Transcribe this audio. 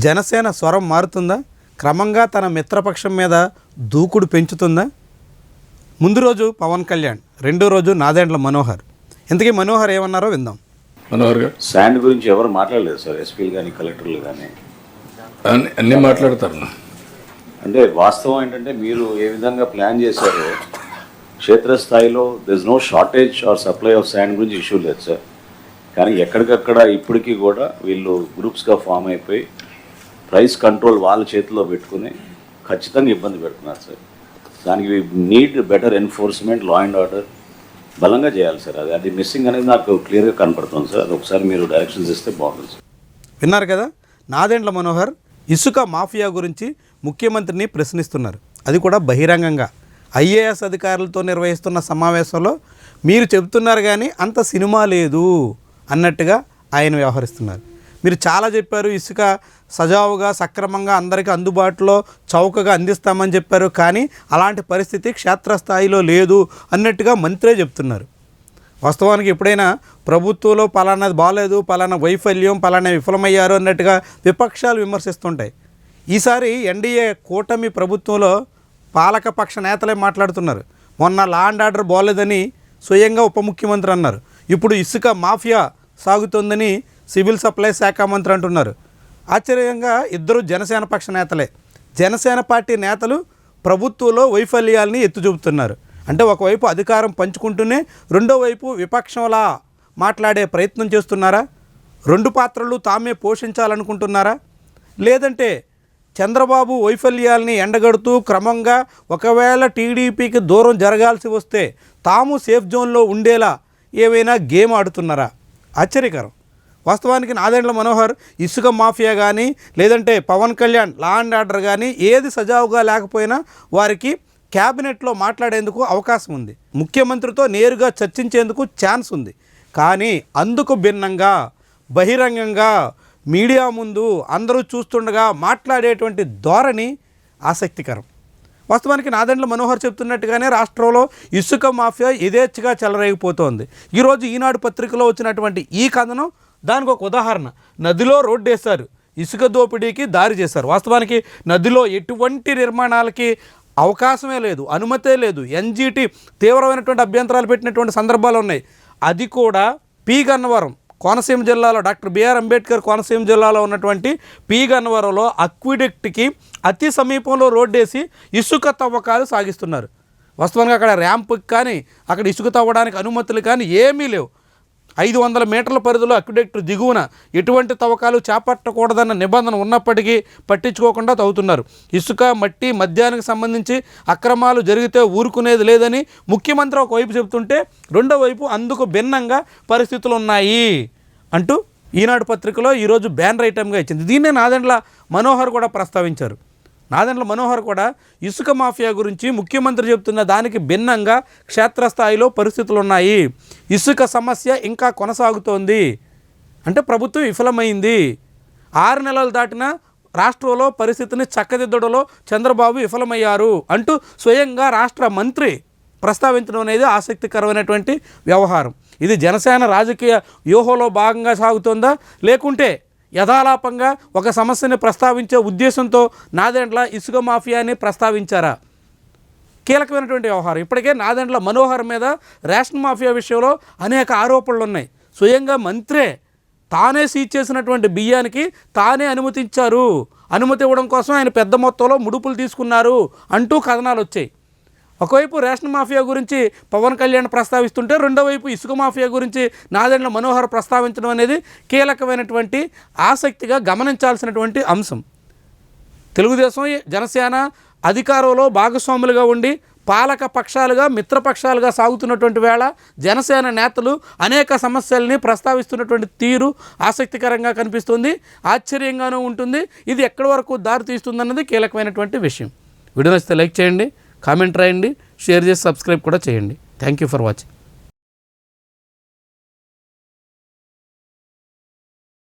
జనసేన స్వరం మారుతుందా? క్రమంగా తన మిత్రపక్షం మీద దూకుడు పెంచుతుందా? ముందు రోజు పవన్ కళ్యాణ్, రెండో రోజు నాదెండ్ల మనోహర్. ఇంతకీ మనోహర్ ఏమన్నారో విందాం. మనోహర్ గారు, శాండ్ గురించి ఎవరు మాట్లాడలేదు సార్, ఎస్పీలు కానీ కలెక్టర్లు కానీ. అన్నీ మాట్లాడతారు. అంటే వాస్తవం ఏంటంటే మీరు ఏ విధంగా ప్లాన్ చేశారో క్షేత్రస్థాయిలో this no shortage or supply of sand గురించి ఇష్యూ లేదు సార్. కానీ ఎక్కడికక్కడ ఇప్పటికీ కూడా వీళ్ళు గ్రూప్స్గా ఫామ్ అయిపోయి ప్రైస్ కంట్రోల్ వాళ్ళ చేతిలో పెట్టుకుని ఖచ్చితంగా ఇబ్బంది పెడుతున్నారు సార్. దానికి need better enforcement, law and order బలంగా చేయాలి సార్. అది మిస్సింగ్ అనేది నాకు క్లియర్గా కనపడుతుంది సార్. అది ఒకసారి మీరు డైరెక్షన్స్ ఇస్తే బాగుంటుంది సార్. విన్నారు కదా, నాదెండ్ల మనోహర్ ఇసుక మాఫియా గురించి ముఖ్యమంత్రిని ప్రశ్నిస్తున్నారు. అది కూడా బహిరంగంగా ఐఏఎస్ అధికారులతో నిర్వహిస్తున్న సమావేశంలో మీరు చెబుతున్నారు కానీ అంత సినిమా లేదు అన్నట్టుగా ఆయన వ్యవహరిస్తున్నారు. మీరు చాలా చెప్పారు, ఇసుక సజావుగా సక్రమంగా అందరికీ అందుబాటులో చౌకగా అందిస్తామని చెప్పారు, కానీ అలాంటి పరిస్థితి క్షేత్రస్థాయిలో లేదు అన్నట్టుగా మంత్రే చెప్తున్నారు. వాస్తవానికి ఎప్పుడైనా ప్రభుత్వంలో పలానాది బాగాలేదు, పలానా వైఫల్యం, పలానా విఫలమయ్యారు అన్నట్టుగా విపక్షాలు విమర్శిస్తుంటాయి. ఈసారి ఎన్డీఏ కూటమి ప్రభుత్వంలో పాలకపక్ష నేతలే మాట్లాడుతున్నారు. మొన్న లా అండ్ ఆర్డర్ బాగోలేదని స్వయంగా ఉప ముఖ్యమంత్రి అన్నారు. ఇప్పుడు ఇసుక మాఫియా సాగుతోందని సివిల్ సప్లై శాఖ మంత్రి అంటున్నారు. ఆశ్చర్యంగా ఇద్దరు జనసేన పక్ష నేతలే. జనసేన పార్టీ నేతలు ప్రభుత్వంలో వైఫల్యాల్ని ఎత్తి చూపుతున్నారు. అంటే ఒకవైపు అధికారం పంచుకుంటూనే రెండో వైపు విపక్షంలా మాట్లాడే ప్రయత్నం చేస్తున్నారా? రెండు పాత్రలు తామే పోషించాలనుకుంటున్నారా? లేదంటే చంద్రబాబు వైఫల్యాల్ని ఎండగడుతూ క్రమంగా ఒకవేళ టీడీపీకి దూరం జరగాల్సి వస్తే తాము సేఫ్ జోన్లో ఉండేలా ఏవైనా గేమ్ ఆడుతున్నారా? ఆశ్చర్యకరం. వాస్తవానికి నాదెండ్ల మనోహర్ ఇసుక మాఫియా కానీ లేదంటే Pawan Kalyan law and order కానీ ఏది సజావుగా లేకపోయినా వారికి క్యాబినెట్లో మాట్లాడేందుకు అవకాశం ఉంది, ముఖ్యమంత్రితో నేరుగా చర్చించేందుకు ఛాన్స్ ఉంది. కానీ అందుకు భిన్నంగా బహిరంగంగా మీడియా ముందు అందరూ చూస్తుండగా మాట్లాడేటువంటి ధోరణి ఆసక్తికరం. వాస్తవానికి నాదెండ్ల మనోహర్ చెప్తున్నట్టుగానే రాష్ట్రంలో ఇసుక మాఫియా యథేచ్ఛగా చెలరేగిపోతోంది. ఈరోజు ఈనాడు పత్రికలో వచ్చినటువంటి ఈ కథనం దానికి ఒక ఉదాహరణ. నదిలో రోడ్డు వేశారు, ఇసుక దోపిడీకి దారి చేశారు. వాస్తవానికి నదిలో ఎటువంటి నిర్మాణాలకి అవకాశమే లేదు, అనుమతే లేదు. ఎన్జీటీ తీవ్రమైనటువంటి అభ్యంతరాలు పెట్టినటువంటి సందర్భాలు ఉన్నాయి. అది కూడా పి గన్నవరం కోనసీమ జిల్లాలో, డాక్టర్ బిఆర్ అంబేద్కర్ కోనసీమ జిల్లాలో ఉన్నటువంటి పి గన్నవరంలో అక్విడక్ట్కి అతి సమీపంలో రోడ్డేసి ఇసుక తవ్వకాలు సాగిస్తున్నారు. వాస్తవంగా అక్కడ ర్యాంపుకి కానీ అక్కడ ఇసుక తవ్వడానికి అనుమతులు కానీ ఏమీ లేవు. 500 మీటర్ల పరిధిలో అక్విడక్ట్ దిగువన ఎటువంటి తవ్వకాలు చేపట్టకూడదన్న నిబంధన ఉన్నప్పటికీ పట్టించుకోకుండా తవ్వుతున్నారు. ఇసుక మట్టి మద్యానికి సంబంధించి అక్రమాలు జరిగితే ఊరుకునేది లేదని ముఖ్యమంత్రి ఒకవైపు చెబుతుంటే రెండో వైపు అందుకు భిన్నంగా పరిస్థితులు ఉన్నాయి అంటూ ఈనాడు పత్రికలో ఈరోజు బ్యానర్ ఐటమ్గా ఇచ్చింది. దీన్నే నాదెండ్ల మనోహర్ కూడా ప్రస్తావించారు. నాదెండ్ల మనోహర్ కూడా ఇసుక మాఫియా గురించి ముఖ్యమంత్రి చెప్తున్న దానికి భిన్నంగా క్షేత్రస్థాయిలో పరిస్థితులు ఉన్నాయి, ఇసుక సమస్య ఇంకా కొనసాగుతోంది, అంటే ప్రభుత్వం విఫలమైంది, 6 నెలలు దాటినా రాష్ట్రంలో పరిస్థితిని చక్కదిద్దడంలో చంద్రబాబు విఫలమయ్యారు అంటూ స్వయంగా రాష్ట్ర మంత్రి ప్రస్తావించడం అనేది ఆసక్తికరమైనటువంటి వ్యవహారం. ఇది జనసేన రాజకీయ వ్యూహంలో భాగంగా సాగుతుందా, లేకుంటే యథాలాపంగా ఒక సమస్యని ప్రస్తావించే ఉద్దేశంతో నాదెండ్ల ఇసుక మాఫియాని ప్రస్తావించారా? కీలకమైనటువంటి వ్యవహారం. ఇప్పటికే నాదెండ్ల మనోహర్ మీద రేషన్ మాఫియా విషయంలో అనేక ఆరోపణలు ఉన్నాయి. స్వయంగా మంత్రే తానే సీజ్ చేసినటువంటి బియ్యానికి తానే అనుమతించారు, అనుమతి ఇవ్వడం కోసం ఆయన పెద్ద మొత్తంలో ముడుపులు తీసుకున్నారు అంటూ కథనాలు వచ్చాయి. ఒకవైపు రేషన్ మాఫియా గురించి పవన్ కళ్యాణ్ ప్రస్తావిస్తుంటే రెండో వైపు ఇసుక మాఫియా గురించి నాదెండ్ల మనోహర్ ప్రస్తావించడం అనేది కీలకమైనటువంటి ఆసక్తిగా గమనించాల్సినటువంటి అంశం. తెలుగుదేశం జనసేన అధికారంలో భాగస్వాములుగా ఉండి పాలక పక్షాలుగా మిత్రపక్షాలుగా సాగుతున్నటువంటి వేళ జనసేన నేతలు అనేక సమస్యల్ని ప్రస్తావిస్తున్నటువంటి తీరు ఆసక్తికరంగా కనిపిస్తుంది, ఆశ్చర్యంగానూ ఉంటుంది. ఇది ఎక్కడి వరకు దారి తీస్తుందన్నది కీలకమైనటువంటి విషయం. వీడియో నచ్చితే లైక్ చేయండి, కామెంట్ రాయండి, షేర్ చేసి సబ్స్క్రైబ్ కూడా చేయండి. Thank you for watching.